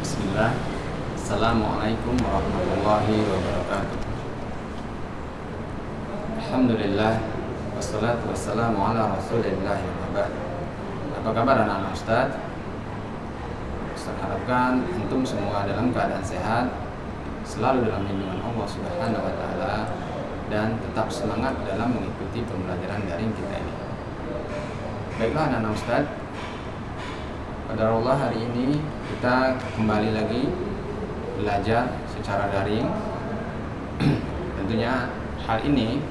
Bismillah. Assalamualaikum warahmatullahi wabarakatuh. Alhamdulillah. Wassalatu wassalamu ala rasulillah wa ba'd. Apa kabar anak-anak Ustaz? Ustaz harapkan antum semua dalam keadaan sehat, selalu dalam lindungan Allah Subhanahu wa taala, dan tetap semangat dalam mengikuti pembelajaran daring kita ini. Baiklah anak-anak Ustaz, qadarullah hari ini kita kembali lagi belajar secara daring. Tentunya hal ini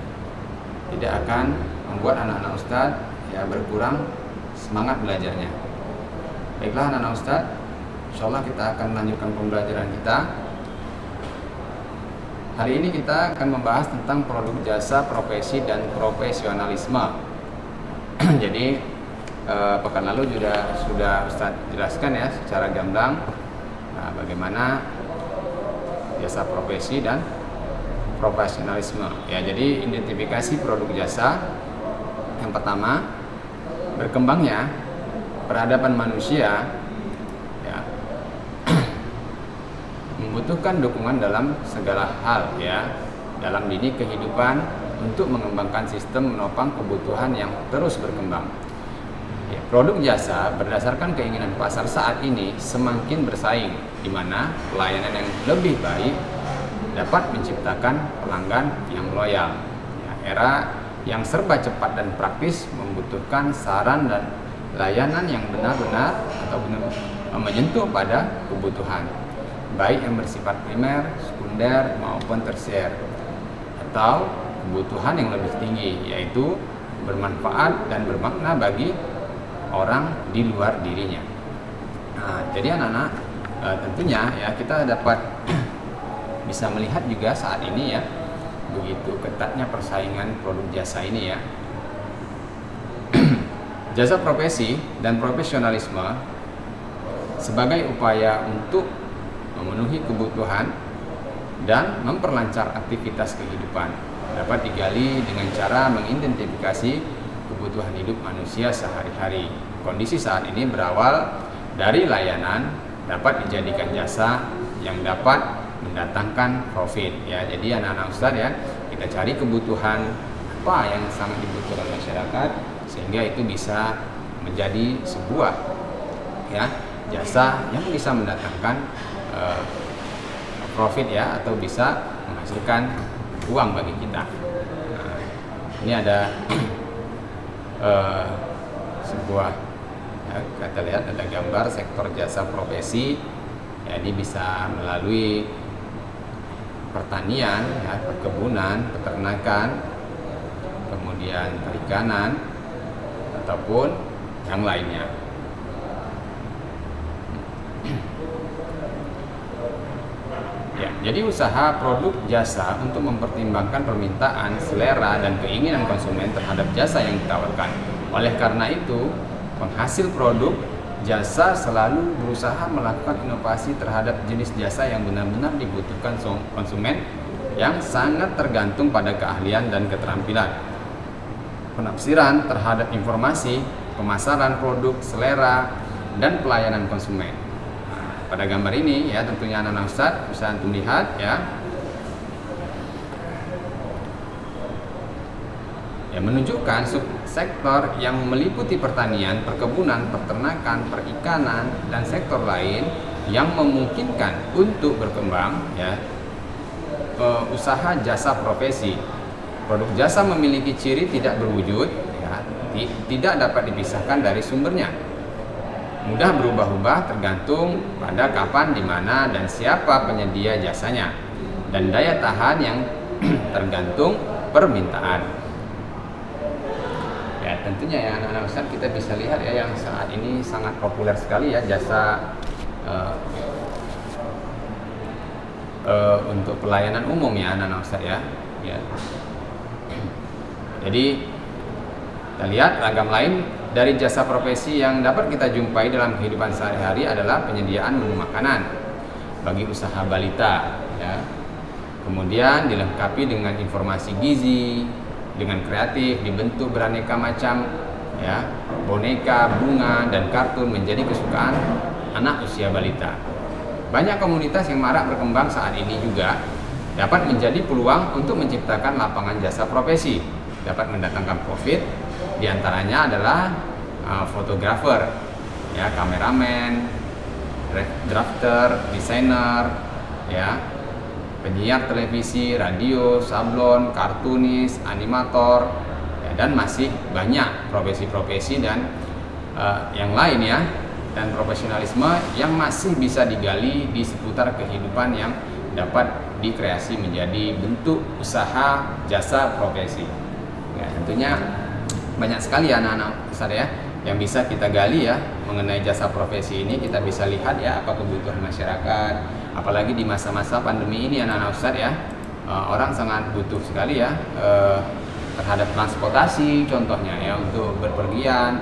tidak akan membuat anak-anak Ustadz berkurang semangat belajarnya. Baiklah anak-anak Ustadz, insyaallah kita akan melanjutkan pembelajaran kita. Hari ini kita akan membahas tentang produk jasa, profesi, dan profesionalisme. Jadi pekan lalu sudah Ustadz jelaskan ya secara gamblang bagaimana jasa, profesi, dan profesionalisme. Ya, jadi identifikasi produk jasa yang pertama, berkembangnya peradaban manusia ya, membutuhkan dukungan dalam segala hal ya dalam lini kehidupan untuk mengembangkan sistem menopang kebutuhan yang terus berkembang. Ya, produk jasa berdasarkan keinginan pasar saat ini semakin bersaing, di mana pelayanan yang lebih baik dapat menciptakan pelanggan yang loyal. Ya, era yang serba cepat dan praktis membutuhkan saran dan layanan yang benar-benar atau benar menyentuh pada kebutuhan, baik yang bersifat primer, sekunder, maupun tersier, atau kebutuhan yang lebih tinggi, yaitu bermanfaat dan bermakna bagi orang di luar dirinya. Nah, jadi anak-anak tentunya ya kita dapat bisa melihat juga saat ini ya begitu ketatnya persaingan produk jasa ini ya. Jasa, profesi, dan profesionalisme sebagai upaya untuk memenuhi kebutuhan dan memperlancar aktivitas kehidupan dapat digali dengan cara mengidentifikasi kebutuhan hidup manusia sehari-hari. Kondisi saat ini berawal dari layanan dapat dijadikan jasa yang dapat mendatangkan profit ya. Jadi anak-anak Ustadz ya, kita cari kebutuhan apa yang sangat dibutuhkan masyarakat sehingga itu bisa menjadi sebuah ya jasa yang bisa mendatangkan profit ya, atau bisa menghasilkan uang bagi kita. Nah, ini ada sebuah ya, kita lihat ada gambar sektor jasa profesi ya, ini bisa melalui pertanian ya, perkebunan, peternakan, kemudian perikanan ataupun yang lainnya. Ya, jadi usaha produk jasa untuk mempertimbangkan permintaan, selera, dan keinginan konsumen terhadap jasa yang ditawarkan. Oleh karena itu, penghasil produk jasa selalu berusaha melakukan inovasi terhadap jenis jasa yang benar-benar dibutuhkan konsumen, yang sangat tergantung pada keahlian dan keterampilan, penafsiran terhadap informasi, pemasaran produk, selera, dan pelayanan konsumen. Pada gambar ini ya tentunya anak-anak Ustadz bisa antum lihat ya, menunjukkan subsektor yang meliputi pertanian, perkebunan, peternakan, perikanan, dan sektor lain yang memungkinkan untuk berkembang ya usaha jasa profesi. Produk jasa memiliki ciri tidak berwujud ya, tidak dapat dipisahkan dari sumbernya, mudah berubah-ubah tergantung pada kapan, di mana, dan siapa penyedia jasanya, dan daya tahan yang tergantung permintaan. Ya tentunya ya anak-anak Ustadz, kita bisa lihat ya yang saat ini sangat populer sekali ya jasa untuk pelayanan umum ya anak-anak Ustadz ya. Jadi kita lihat ragam lain dari jasa profesi yang dapat kita jumpai dalam kehidupan sehari-hari adalah penyediaan menu makanan bagi usaha balita ya. Kemudian dilengkapi dengan informasi gizi, dengan kreatif dibentuk beraneka macam ya, boneka, bunga, dan kartun menjadi kesukaan anak usia balita. Banyak komunitas yang marak berkembang saat ini juga dapat menjadi peluang untuk menciptakan lapangan jasa profesi, dapat mendatangkan profit. Di antaranya adalah fotografer, ya, kameramen, drafter, desainer, ya, penyiar televisi, radio, sablon, kartunis, animator, ya, dan masih banyak profesi-profesi dan yang lain, ya, dan profesionalisme yang masih bisa digali di seputar kehidupan yang dapat dikreasi menjadi bentuk usaha jasa profesi. Ya, tentunya banyak sekali anak-anak besar, ya, yang bisa kita gali, ya, mengenai jasa profesi ini. Kita bisa lihat, ya, apa kebutuhan masyarakat, apalagi di masa-masa pandemi ini anak-anak besar, ya, orang sangat butuh sekali, ya, terhadap transportasi contohnya, ya, untuk berpergian,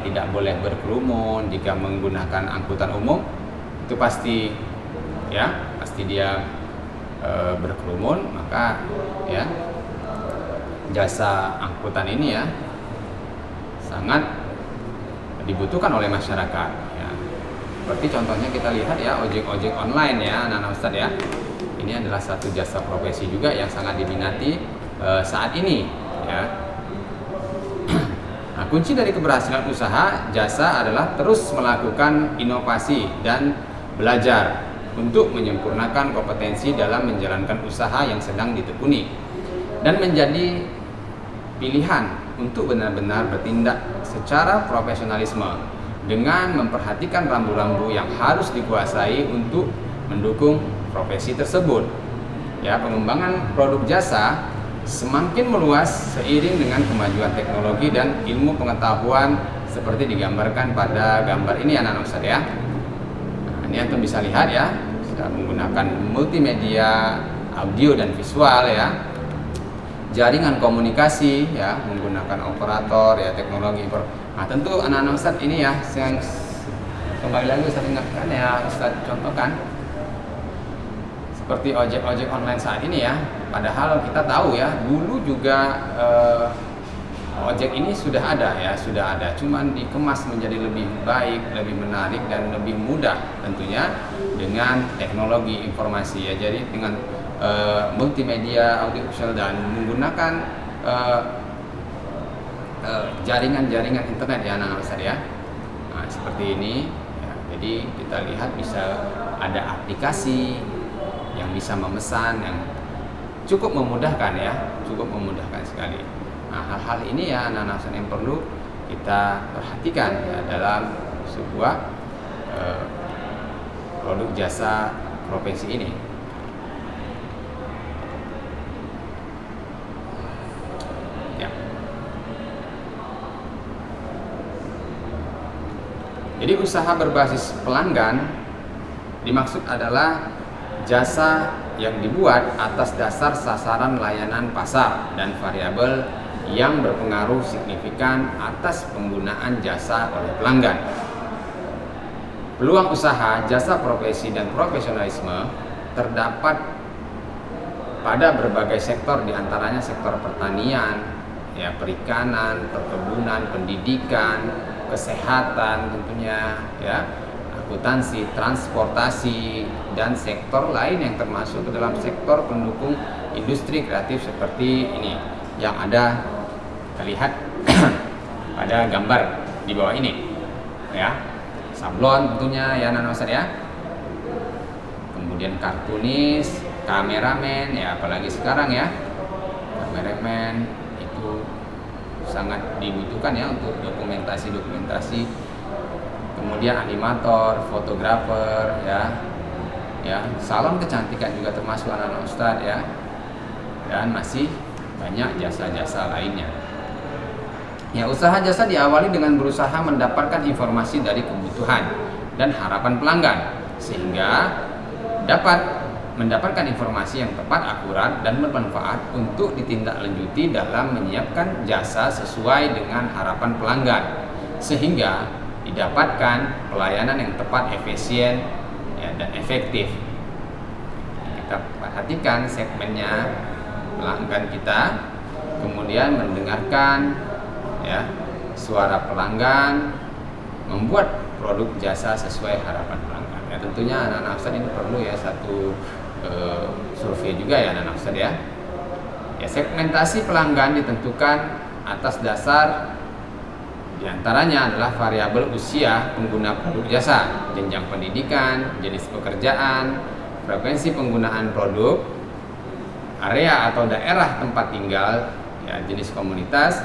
tidak boleh berkerumun. Jika menggunakan angkutan umum itu pasti, ya, pasti dia berkerumun, maka, ya, jasa angkutan ini, ya, sangat dibutuhkan oleh masyarakat, ya. Seperti contohnya kita lihat, ya, ojek online, ya, anak-anak Ustadz, ya. Ini adalah satu jasa profesi juga yang sangat diminati saat ini, ya. Nah, kunci dari keberhasilan usaha jasa adalah terus melakukan inovasi dan belajar untuk menyempurnakan kompetensi dalam menjalankan usaha yang sedang ditekuni, dan menjadi pilihan untuk benar-benar bertindak secara profesionalisme dengan memperhatikan rambu-rambu yang harus dikuasai untuk mendukung profesi tersebut. Ya, pengembangan produk jasa semakin meluas seiring dengan kemajuan teknologi dan ilmu pengetahuan seperti digambarkan pada gambar ini, anak-anak Ustadz, ya. Nah, ini antum bisa lihat, ya, sudah menggunakan multimedia, audio dan visual, ya, jaringan komunikasi, ya, menggunakan operator, ya, teknologi. Nah, tentu anak-anak Ustadz ini, ya, yang kembali lagi Ustadz ingatkan, ya, Ustadz contohkan seperti ojek online saat ini, ya. Padahal kita tahu, ya, dulu juga ojek ini sudah ada, ya, sudah ada, cuman dikemas menjadi lebih baik, lebih menarik dan lebih mudah tentunya dengan teknologi informasi, ya. Jadi dengan multimedia, audiovisual dan menggunakan jaringan internet, ya, anak-anak besar, ya. Nah, seperti ini, ya. Jadi kita lihat bisa ada aplikasi yang bisa memesan, yang cukup memudahkan, ya, cukup memudahkan sekali. Nah, hal-hal ini, ya, anak-anak yang perlu kita perhatikan, ya, dalam sebuah produk jasa profesi ini. Ya. Jadi usaha berbasis pelanggan dimaksud adalah jasa yang dibuat atas dasar sasaran layanan pasar dan variabel yang berpengaruh signifikan atas penggunaan jasa oleh pelanggan. Peluang usaha, jasa profesi dan profesionalisme terdapat pada berbagai sektor, diantaranya sektor pertanian, ya, perikanan, perkebunan, pendidikan, kesehatan tentunya, ya, akuntansi, transportasi, dan sektor lain yang termasuk ke dalam sektor pendukung industri kreatif seperti ini yang ada terlihat pada gambar di bawah ini, ya. Sablon tentunya, ya, anak-anak Ustadz, ya. Kemudian kartunis, kameramen, ya, apalagi sekarang, ya, kameramen itu sangat dibutuhkan, ya, untuk dokumentasi. Kemudian animator, fotografer, ya, salon kecantikan juga termasuk anak-anak Ustadz, ya, dan masih banyak jasa-jasa lainnya. Ya, usaha jasa diawali dengan berusaha mendapatkan informasi dari kebutuhan dan harapan pelanggan sehingga dapat mendapatkan informasi yang tepat, akurat, dan bermanfaat untuk ditindaklanjuti dalam menyiapkan jasa sesuai dengan harapan pelanggan sehingga didapatkan pelayanan yang tepat, efisien, ya, dan efektif. Kita perhatikan segmennya pelanggan kita, kemudian mendengarkan, ya, suara pelanggan, membuat produk jasa sesuai harapan pelanggan. Ya, tentunya anak-anak Ustadz ini perlu ya satu survei juga ya anak-anak Ustadz ya. Ya, segmentasi pelanggan ditentukan atas dasar diantaranya adalah variabel usia pengguna produk jasa, jenjang pendidikan, jenis pekerjaan, frekuensi penggunaan produk, area atau daerah tempat tinggal, ya, jenis komunitas.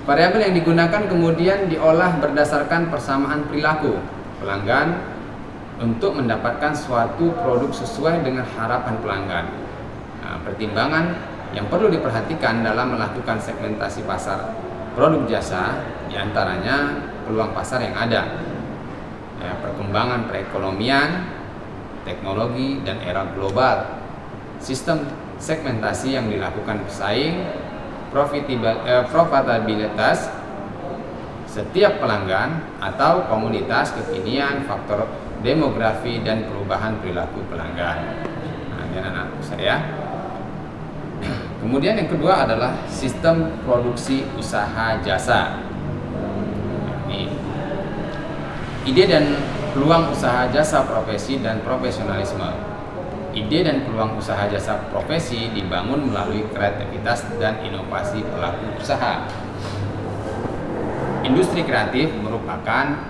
Variabel yang digunakan kemudian diolah berdasarkan persamaan perilaku pelanggan untuk mendapatkan suatu produk sesuai dengan harapan pelanggan. Nah, pertimbangan yang perlu diperhatikan dalam melakukan segmentasi pasar produk jasa diantaranya peluang pasar yang ada, ya, perkembangan perekonomian, teknologi, dan era global, sistem segmentasi yang dilakukan pesaing, profitabilitas setiap pelanggan atau komunitas, kekinian, faktor demografi, dan perubahan perilaku pelanggan. Nah, ini anak-anak saya. Kemudian yang kedua adalah sistem produksi usaha jasa. Ini ide dan peluang usaha jasa profesi dan profesionalisme. Ide dan peluang usaha jasa profesi dibangun melalui kreativitas dan inovasi pelaku usaha. Industri kreatif merupakan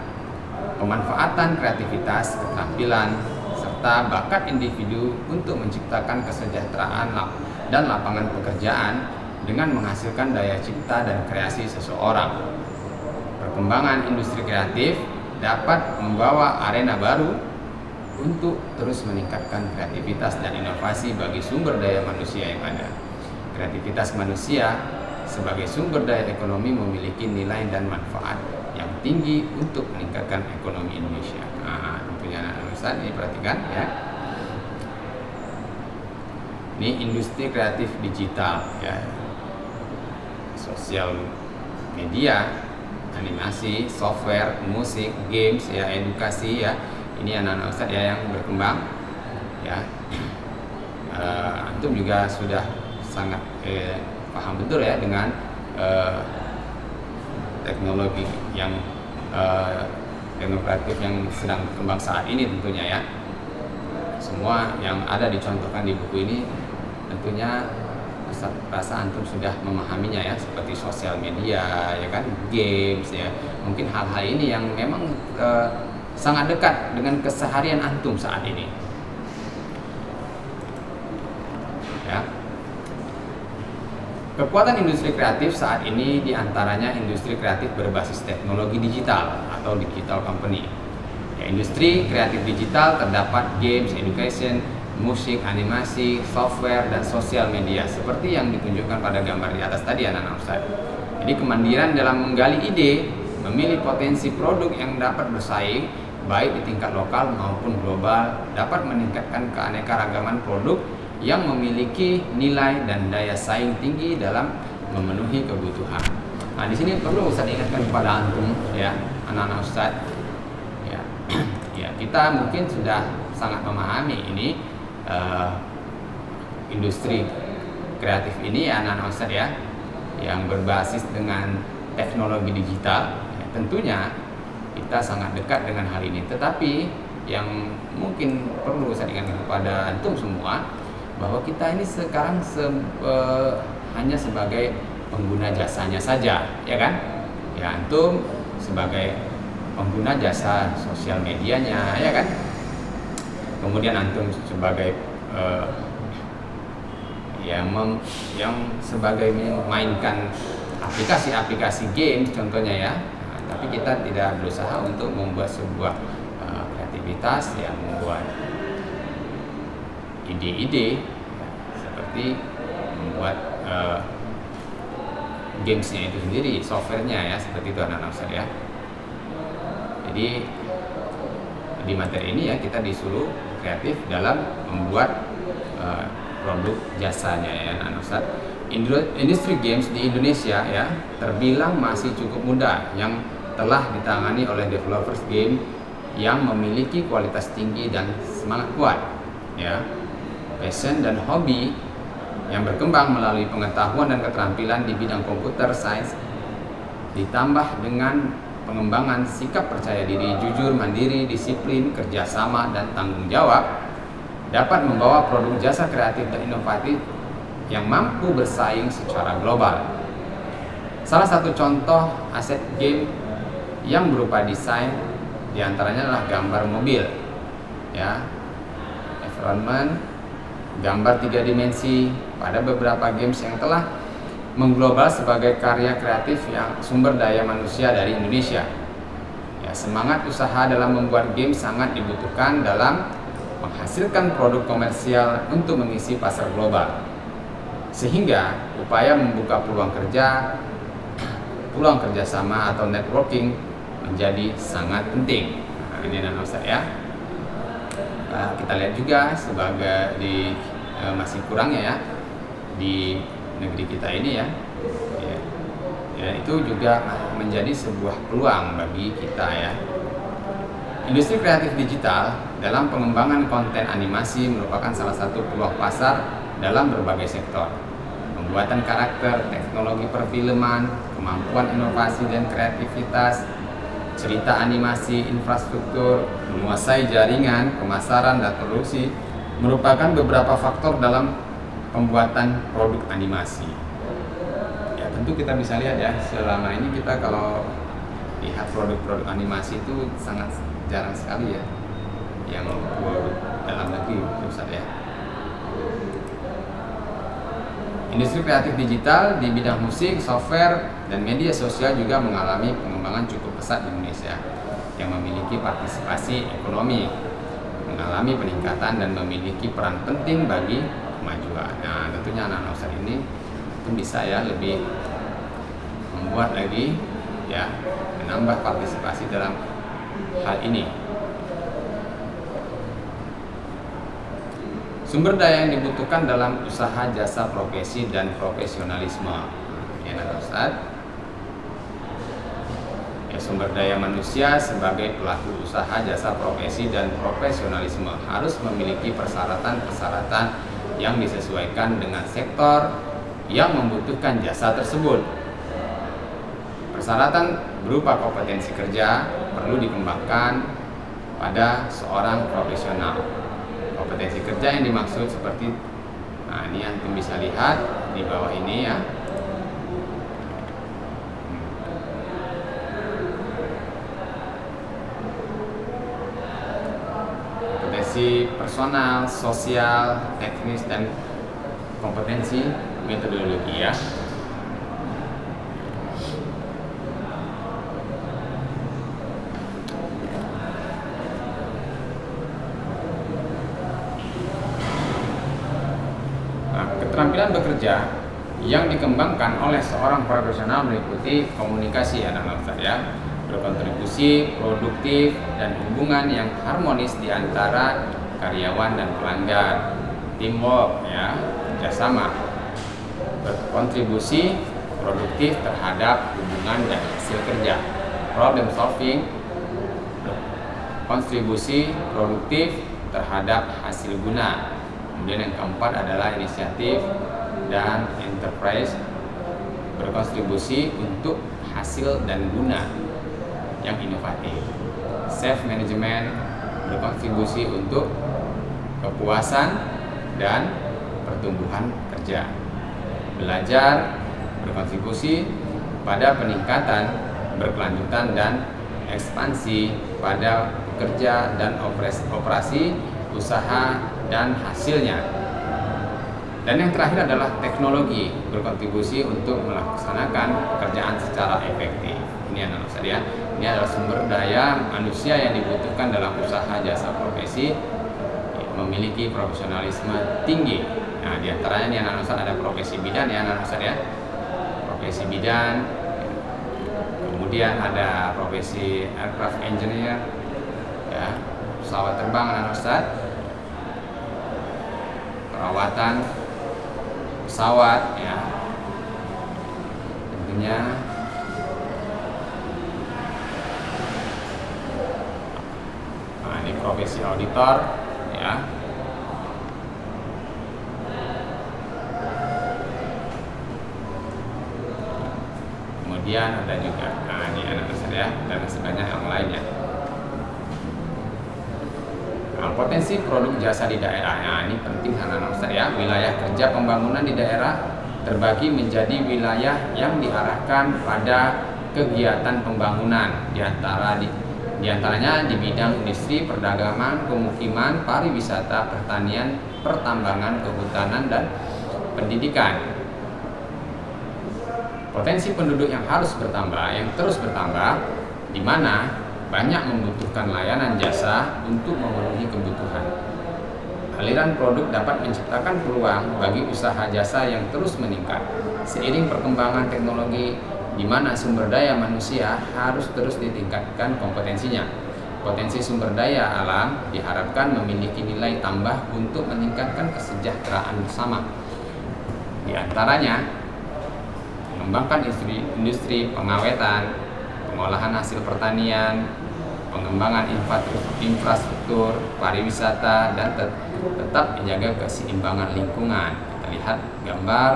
pemanfaatan kreativitas, keterampilan, serta bakat individu untuk menciptakan kesejahteraan dan lapangan pekerjaan dengan menghasilkan daya cipta dan kreasi seseorang. Perkembangan industri kreatif dapat membawa arena baru untuk terus meningkatkan kreativitas dan inovasi bagi sumber daya manusia yang ada. Kreativitas manusia sebagai sumber daya ekonomi memiliki nilai dan manfaat yang tinggi untuk meningkatkan ekonomi Indonesia. Nah, tentunya anak-anak Ustadz ini perhatikan ya. Ini industri kreatif digital ya, sosial media, animasi, software, musik, games ya, edukasi ya. Ini anak-anak Ustadz ya yang berkembang ya. Antum juga sudah sangat paham betul ya dengan teknologi yang teknologi yang sedang berkembang saat ini tentunya ya. Semua yang ada dicontohkan di buku ini tentunya rasa antum sudah memahaminya ya, seperti sosial media ya kan, games ya. Mungkin hal-hal ini yang memang sangat dekat dengan keseharian antum saat ini. Ya. Kekuatan industri kreatif saat ini diantaranya industri kreatif berbasis teknologi digital atau digital company. Ya, industri kreatif digital terdapat games, education, musik, animasi, software, dan sosial media seperti yang ditunjukkan pada gambar di atas tadi anak-anak Ustadz. Jadi kemandirian dalam menggali ide, memilih potensi produk yang dapat bersaing baik di tingkat lokal maupun global, dapat meningkatkan keanekaragaman produk yang memiliki nilai dan daya saing tinggi dalam memenuhi kebutuhan. Nah, di sini perlu Ustadz ingatkan kepada antum ya, anak-anak Ustadz. Ya, ya, kita mungkin sudah sangat memahami ini industri kreatif ini ya anak-anak Ustadz ya, yang berbasis dengan teknologi digital ya, tentunya kita sangat dekat dengan hal ini. Tetapi yang mungkin perlu saya ingatkan kepada antum semua bahwa kita ini sekarang hanya sebagai pengguna jasanya saja ya kan ya, antum sebagai pengguna jasa sosial medianya ya kan. Kemudian antum sebagai yang sebagai memainkan aplikasi-aplikasi games contohnya ya. Nah, tapi kita tidak berusaha untuk membuat sebuah kreativitas yang membuat ide-ide ya, seperti membuat gamesnya itu sendiri, softwarenya ya, seperti itu anak-anak saya. Jadi di materi ini ya kita disuruh kreatif dalam membuat produk jasanya ya anak Ustaz. Industri games di Indonesia ya terbilang masih cukup muda yang telah ditangani oleh developers game yang memiliki kualitas tinggi dan semangat kuat ya, passion dan hobi yang berkembang melalui pengetahuan dan keterampilan di bidang komputer science ditambah dengan pengembangan sikap percaya diri, jujur, mandiri, disiplin, kerjasama, dan tanggung jawab dapat membawa produk jasa kreatif dan inovatif yang mampu bersaing secara global. Salah satu contoh aset game yang berupa desain diantaranya adalah gambar mobil, ya, environment, gambar 3 dimensi pada beberapa games yang telah mengglobal sebagai karya kreatif yang sumber daya manusia dari Indonesia. Ya, semangat usaha dalam membuat game sangat dibutuhkan dalam menghasilkan produk komersial untuk mengisi pasar global. Sehingga upaya membuka peluang kerjasama atau networking menjadi sangat penting. Nah, ini adalah Ustaz ya. Kita lihat juga sebagai masih kurangnya ya di negeri kita ini ya, itu juga menjadi sebuah peluang bagi kita ya. Industri kreatif digital dalam pengembangan konten animasi merupakan salah satu peluang pasar dalam berbagai sektor. Pembuatan karakter, teknologi perfilman, kemampuan inovasi dan kreativitas, cerita animasi, infrastruktur, menguasai jaringan, pemasaran, dan produksi merupakan beberapa faktor dalam pembuatan produk animasi. Ya, tentu kita bisa lihat ya, selama ini kita kalau lihat produk-produk animasi itu sangat jarang sekali ya yang dalam negeri, Ustaz ya. Industri kreatif digital di bidang musik, software, dan media sosial juga mengalami pengembangan cukup pesat di Indonesia yang memiliki partisipasi ekonomi, mengalami peningkatan dan memiliki peran penting bagi kemajuan. Nah, tentunya anak-anak Ustaz ini itu bisa ya lebih membuat lagi ya, menambah partisipasi dalam hal ini. Sumber daya yang dibutuhkan dalam usaha jasa profesi dan profesionalisme. Ya, Ustaz. Ya, sumber daya manusia sebagai pelaku usaha jasa profesi dan profesionalisme harus memiliki persyaratan-persyaratan yang disesuaikan dengan sektor yang membutuhkan jasa tersebut. Persyaratan berupa kompetensi kerja perlu dikembangkan pada seorang profesional. Kompetensi kerja yang dimaksud seperti, nah ini antum bisa lihat di bawah ini ya. Kompetensi personal, sosial, teknis, dan kompetensi metodologi ya. Keterampilan bekerja yang dikembangkan oleh seorang profesional meliputi komunikasi anak-anak Ustaz ya, berkontribusi, produktif, dan hubungan yang harmonis di antara karyawan dan pelanggan, teamwork ya, kerjasama, berkontribusi produktif terhadap hubungan dan hasil kerja, problem solving, kontribusi produktif terhadap hasil guna. Kemudian yang keempat adalah inisiatif dan enterprise, berkontribusi untuk hasil dan guna yang inovatif. Self management, berkontribusi untuk kepuasan dan pertumbuhan kerja. Belajar, berkontribusi pada peningkatan, berkelanjutan, dan ekspansi pada pekerja dan operasi usaha dan hasilnya. Dan yang terakhir adalah teknologi, berkontribusi untuk melaksanakan pekerjaan secara efektif. Ini anak Ustaz ya. Ini adalah sumber daya manusia yang dibutuhkan dalam usaha jasa profesi, memiliki profesionalisme tinggi. Nah, di antaranya ini anak Ustaz ada profesi bidan ya anak Ustaz ya. Profesi bidan. Kemudian ada profesi aircraft engineer ya, pesawat terbang anak Ustaz. Perawatan pesawat ya, tentunya nah, ini profesi auditor ya, kemudian ada juga nah ini anak ya, dan sebanyak yang lainnya. Nah, potensi produk jasa di daerah, nah, ini penting anak-anak ya. Wilayah kerja pembangunan di daerah terbagi menjadi wilayah yang diarahkan pada kegiatan pembangunan, diantaranya di bidang industri, perdagangan, pemukiman, pariwisata, pertanian, pertambangan, kehutanan, dan pendidikan. Potensi penduduk yang harus bertambah, yang terus bertambah, di mana banyak membutuhkan layanan jasa untuk memenuhi kebutuhan. Aliran produk dapat menciptakan peluang bagi usaha jasa yang terus meningkat. Seiring perkembangan teknologi, di mana sumber daya manusia harus terus ditingkatkan kompetensinya. Potensi sumber daya alam diharapkan memiliki nilai tambah untuk meningkatkan kesejahteraan bersama. Di antaranya, mengembangkan industri pengawetan, pengolahan hasil pertanian, pengembangan infrastruktur, pariwisata, dan tetap menjaga keseimbangan lingkungan. Kita lihat gambar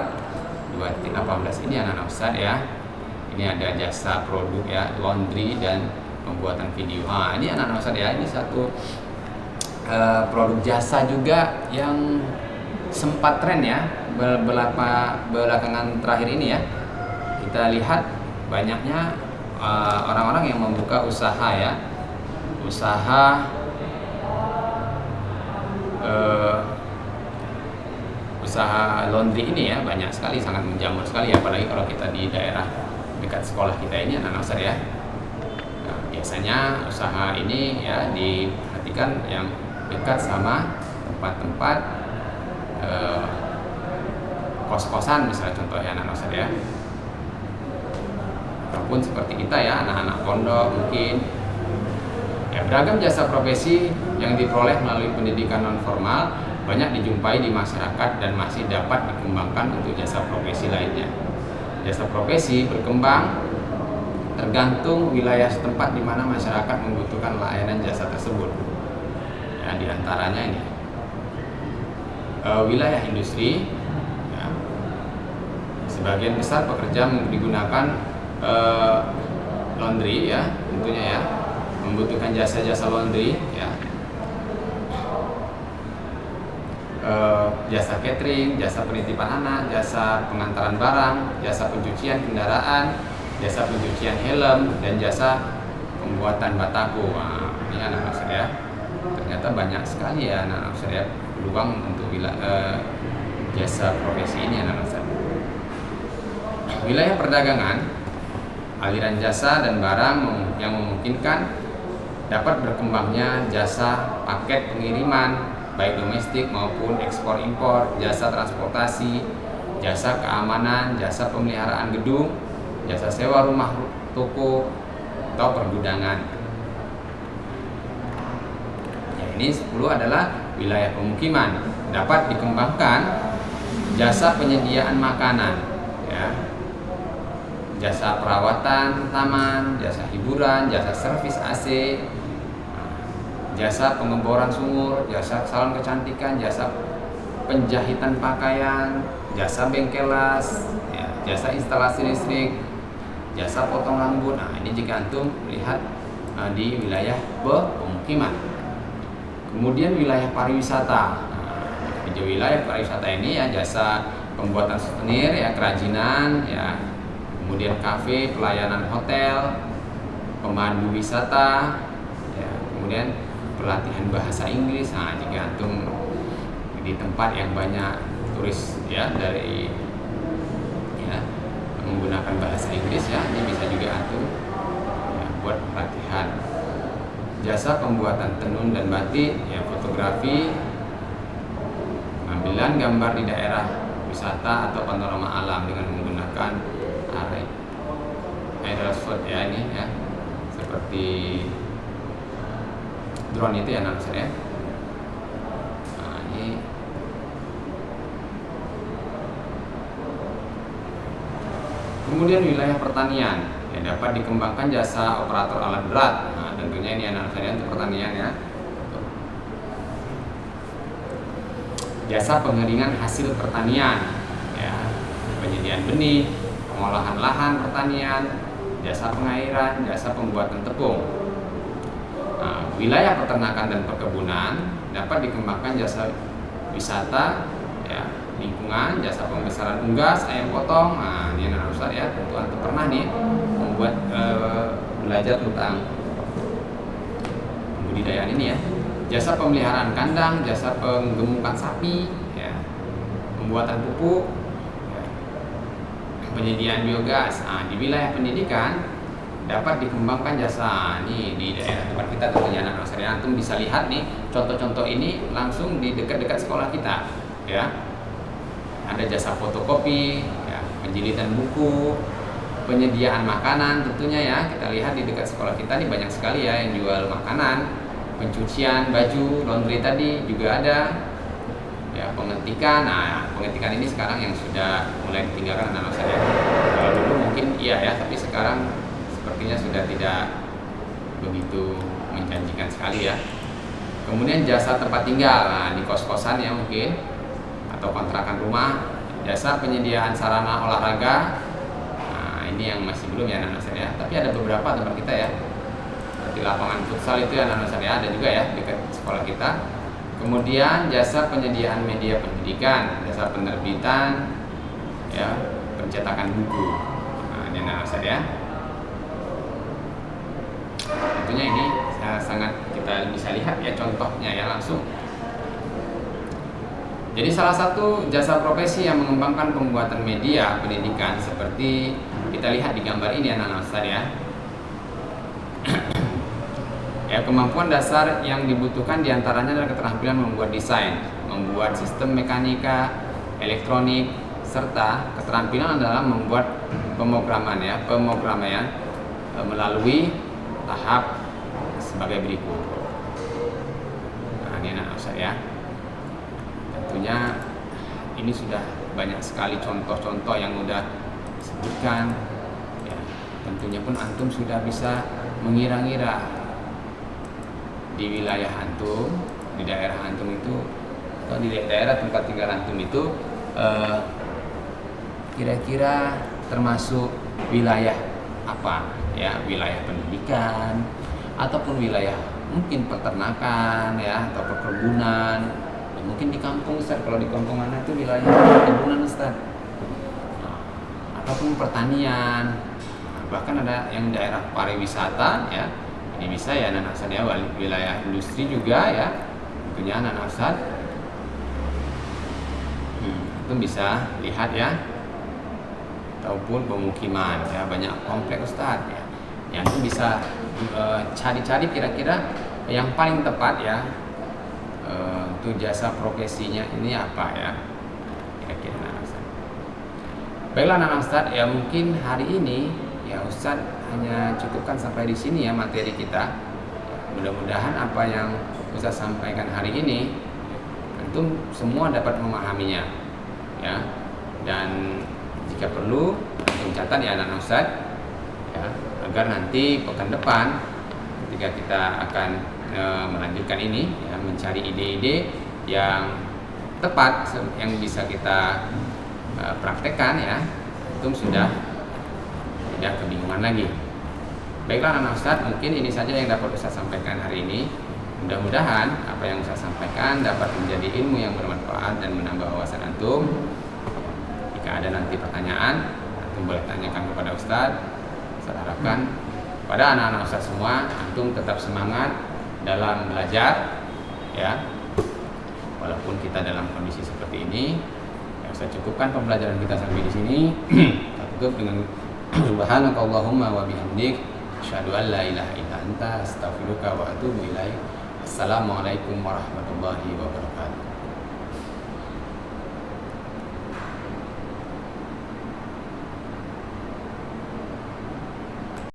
2.18 ini anak-anak Ustaz ya. Ini ada jasa produk ya, laundry dan pembuatan video. Nah, ini anak-anak Ustaz ya, ini satu produk jasa juga yang sempat tren ya belakangan terakhir ini ya. Kita lihat banyaknya orang-orang yang membuka usaha ya, usaha laundry ini ya, banyak sekali, sangat menjamur sekali, apalagi kalau kita di daerah dekat sekolah kita ini anak-anak Ustaz ya. Nah, biasanya usaha ini ya diperhatikan yang dekat sama tempat-tempat kos-kosan misalnya, contohnya anak-anak Ustaz ya, ataupun seperti kita ya, anak-anak pondok mungkin ya. Beragam jasa profesi yang diperoleh melalui pendidikan non formal banyak dijumpai di masyarakat dan masih dapat dikembangkan untuk jasa profesi lainnya. Jasa profesi berkembang tergantung wilayah setempat di mana masyarakat membutuhkan layanan jasa tersebut. Ya, di antaranya ini wilayah industri ya, sebagian besar pekerja digunakan laundry ya, tentunya ya, membutuhkan jasa-jasa laundry ya, jasa catering, jasa penitipan anak, jasa pengantaran barang, jasa pencucian kendaraan, jasa pencucian helm, dan jasa pembuatan batako. Nah, ini anak-anak saya, ternyata banyak sekali ya anak-anak saya peluang untuk jasa profesi ini anak-anak saya. Wilayah perdagangan, aliran jasa dan barang yang memungkinkan dapat berkembangnya jasa paket pengiriman baik domestik maupun ekspor impor, jasa transportasi, jasa keamanan, jasa pemeliharaan gedung, jasa sewa rumah toko atau pergudangan. Ya, ini 10 adalah wilayah pemukiman. Dapat dikembangkan jasa penyediaan makanan ya, jasa perawatan taman, jasa hiburan, jasa servis AC, jasa pengeboran sumur, jasa salon kecantikan, jasa penjahitan pakaian, jasa bengkel las, ya, jasa instalasi listrik, jasa potong rambut. Nah, ini jika antum lihat di wilayah pemukiman. Kemudian wilayah pariwisata. Nah, di wilayah pariwisata ini ya, jasa pembuatan souvenir ya, kerajinan ya, kemudian kafe, pelayanan hotel, pemandu wisata ya, kemudian pelatihan bahasa Inggris. Nah, jika antum di tempat yang banyak turis ya dari ya menggunakan bahasa Inggris ya, ini bisa juga antum ya, buat pelatihan. Jasa pembuatan tenun dan batik ya, fotografi, pengambilan gambar di daerah wisata atau panorama alam dengan menggunakan aerosol ya, ini ya, seperti drone itu ya anak saya. Nah, ini kemudian wilayah pertanian ya, dapat dikembangkan jasa operator alat berat. Nah, tentunya ini anak saya untuk pertanian ya. Jasa pengeringan hasil pertanian ya, penyediaan benih, pengolahan lahan pertanian, jasa pengairan, jasa pembuatan tepung. Nah, wilayah peternakan dan perkebunan dapat dikembangkan jasa wisata, ya, lingkungan, jasa pembesaran unggas, ayam potong. Nah, ini anak Ustaz ya, tentu antum pernah nih membuat belajar tentang budidayaan ini ya. Jasa pemeliharaan kandang, jasa penggemukan sapi, ya, pembuatan pupuk, ya, penyediaan biogas. Nah, di wilayah pendidikan dapat dikembangkan jasa nih di daerah tempat kita tentunya anak Ustaz ya. Antum bisa lihat nih contoh-contoh ini langsung di dekat-dekat sekolah kita, ya. Ada jasa fotokopi, ya, penjilitan buku, penyediaan makanan tentunya ya. Kita lihat di dekat sekolah kita nih banyak sekali ya yang jual makanan, pencucian baju, laundry tadi juga ada, ya, pengetikan. Nah, pengetikan ini sekarang yang sudah mulai ditinggalkan anak saya. Kalau dulu mungkin iya ya, tapi sekarang sepertinya sudah tidak begitu menjanjikan sekali ya. Kemudian jasa tempat tinggal, nah di kos-kosan ya mungkin, atau kontrakan rumah, jasa penyediaan sarana olahraga. Nah ini yang masih belum ya anak saya, tapi ada beberapa tempat kita ya, seperti lapangan futsal itu ya anak saya, ada juga ya dekat sekolah kita. Kemudian jasa penyediaan media pendidikan, jasa penerbitan, ya, pencetakan buku. Nah ini anak saya. Tentunya ini sangat kita bisa lihat ya contohnya ya langsung. Jadi salah satu jasa profesi yang mengembangkan pembuatan media pendidikan seperti kita lihat di gambar ini anak-anak Ustaz ya. Ya, kemampuan dasar yang dibutuhkan diantaranya adalah keterampilan membuat desain, membuat sistem mekanika, elektronik, serta keterampilan dalam membuat pemrograman ya, melalui tahap sebagai berikut. Nah, ini anak saya. Tentunya ini sudah banyak sekali contoh-contoh yang sudah disebutkan. Ya, tentunya pun antum sudah bisa mengira-ngira di wilayah antum, di daerah antum itu, atau di daerah tempat tinggal antum itu, kira-kira termasuk wilayah apa? Ya, wilayah pendidikan ataupun wilayah mungkin peternakan ya, atau perkebunan. Ya, mungkin di kampung Ustaz, kalau di kampung mana itu wilayah perkebunan Ustaz. Nah, ataupun pertanian. Nah, bahkan ada yang daerah pariwisata ya. Ini bisa ya anak Ustaz ya, wilayah industri juga ya. Tentunya anak Ustaz. Itu bisa lihat ya. Ataupun pemukiman ya, banyak kompleks Ustaz ya. Yang itu bisa cari-cari kira-kira yang paling tepat ya, untuk jasa profesinya ini apa ya kira-kira anak Ustaz. Baiklah anak Ustaz ya, mungkin hari ini ya Ustaz hanya cukupkan sampai di sini ya materi kita. Mudah-mudahan apa yang Ustaz sampaikan hari ini antum semua dapat memahaminya ya, dan jika perlu antum catat ya anak Ustaz ya, agar nanti pekan depan ketika kita akan melanjutkan ini ya, mencari ide-ide yang tepat yang bisa kita praktekkan ya, antum sudah tidak kebingungan lagi. Baiklah anak Ustaz, mungkin ini saja yang dapat Ustaz sampaikan hari ini. Mudah-mudahan apa yang Ustaz sampaikan dapat menjadi ilmu yang bermanfaat dan menambah wawasan antum. Jika ada nanti pertanyaan, antum boleh tanyakan kepada Ustaz. Saya harapkan pada anak-anak Ustaz semua, antum tetap semangat dalam belajar ya. Walaupun kita dalam kondisi seperti ini, ya Ustaz cukupkan pembelajaran kita sampai di sini. Kita tutup dengan subhanakallahumma wa bihamdik, asyhadu an la ilaha illa anta, astaghfiruka wa atubu ilaik. Assalamualaikum warahmatullahi wabarakatuh.